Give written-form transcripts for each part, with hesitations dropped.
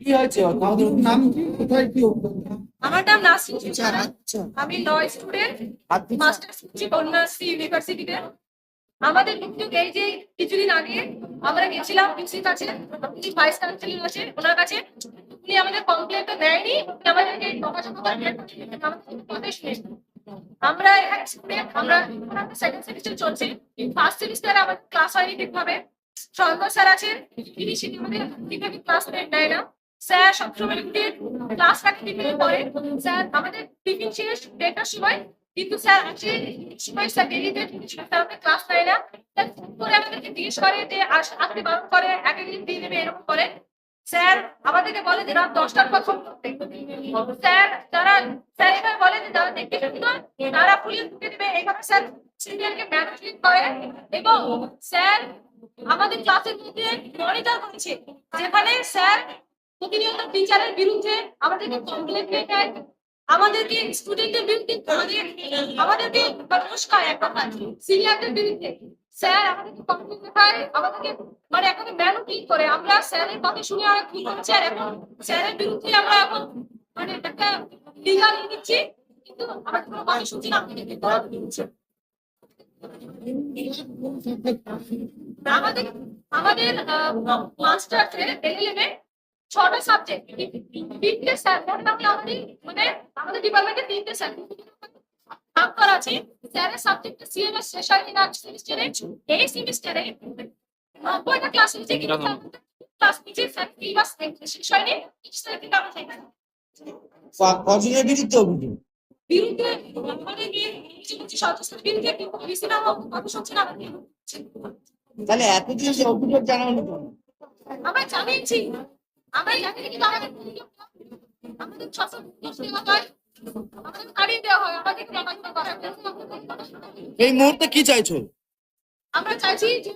কি হয়েছে আমাদের নাম কি কোথায় কি আমার নাম নাসরিন সুলতানা। আমি ল স্টুডেন্ট, মাস্টার্স করছি কন্যাশ্রী ইউনিভার্সিটিতে। আমাদের কিন্তু এই যে কিছুদিন আগে আমরা গেছিলাম ডিসির কাছে, ভাইস চ্যান্সেলর আছে ওনার কাছে। উনি আমাদের কমপ্লেনটা দেয়নি, উনি আমাদেরকে আমরা এখানে স্টুডেন্ট, আমরা সেকেন্ড সেমিস্টার চলছে। ফার্স্ট সেমিস্টারে আমাদের ক্লাস হয়নি ঠিকভাবে। সন্তোষ স্যার আছেন, তিনি সেটি আমাদের ঠিকভাবে ক্লাস নেয় না। স্যার সবসময় ক্লাস রাখতে টিফিন পরে, স্যার আমাদের টিফিন শেষ 1:30টার সময়, কিন্তু স্যার আসে সময় স্যার দেরিতে আমাদের ক্লাস নেয় না। করে আমাদেরকে জিজ্ঞেস করে যে আসতে বারণ করে, এক একদিন দিয়ে দেবে এরকম করে। স্যার আমাদেরকে বলে যে রাত 10টার পর ফোন করতে। স্যার স্যার এবার বলে যে যারা দেখতে শুনতো তারা পুলিশ ঢুকে দেবে, এইভাবে স্যার সিনিয়রকে ম্যানেজমেন্ট করে। এবং স্যার আমাদের ক্লাসের মধ্যে মনিটর করছে, যেখানে স্যার প্রতিনিয়ত টিচারের বিরুদ্ধে আমাদেরকে কমপ্লেন দেয়, আমাদেরকে স্টুডেন্টের বিরুদ্ধে আমাদেরকে নমস্কার একটা সিনিয়রদের বিরুদ্ধে। স্যার আমাদেরকে কমপ্লেন দেখায়, আমাদেরকে মানে এখন ম্যানুপ্লেট করে। আমরা স্যারের কথা শুনে আর কি করছি, আর এখন স্যারের বিরুদ্ধে আমরা এখন মানে একটা লিগাল নিচ্ছি, কিন্তু আমাদের কোনো কথা শুনছি না। আমাদের আমাদের মাস্টার্সে এলএলএমে 6টা সাবজেক্ট, 3টে স্যার আমাদের মানে আমাদের ডিপার্টমেন্টে 3টে স্যার ভাগ করা আছে। স্যারের সাবজেক্ট সিএমএস শেষ হয়নি না সেমিস্টারে, এই সেমিস্টারে 90টা ক্লাস হয়েছে, কিন্তু ক্লাস নিচে স্যার এই মাস শেষ হয়নি, স্যার কি কারণ চাই কজনের বিরুদ্ধে অভিযোগ? বিরুদ্ধে আমাদের কিছু সদস্যের বিরুদ্ধে পুলিশি নাম কথা শুনছে না। তাহলে এতদিন যে অভিযোগ জানানো আমরা জানিয়েছি, আমরা জানি কিন্তু আমাদের 600 দেওয়া হয়, আমাদের তাড়িয়ে দেওয়া হয়, আমাদের এই মুহূর্তে কি চাইছো? আমরা চাইছি যে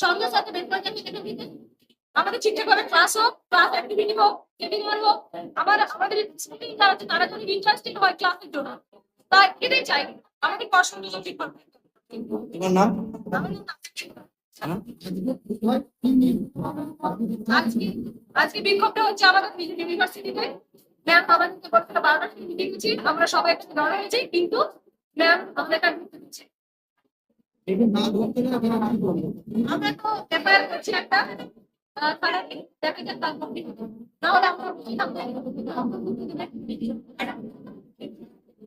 সঙ্গে সাথে বেতনটা কেটে দিতে, আমাদের ঠিকঠাকভাবে ক্লাস হোক, ক্লাস অ্যাক্টিভিটি হোক, সেমিনার হোক, আমাদের স্টুডেন্ট যারা আছে তারা যদি ইন্টারেস্টেড হয় ক্লাসের জন্য, তাই এটাই চাই। আমাদের পড়াশোনা ঠিক করবে। তোমার নাম? আজকে বিক্ষোভটা হচ্ছে আমাদের ইউনিভার্সিটিতে। ম্যাম আমাদেরকে বলতে 12টা মিটিং হয়েছে, আমরা সবাই একসাথে জড়ো হয়েছি, কিন্তু ম্যাম আমাদের কাছে দিচ্ছে। আমরা তো এফআইআর করছি একটা, তারা দেখা যাক তার কমপ্লিট না হলে আমরা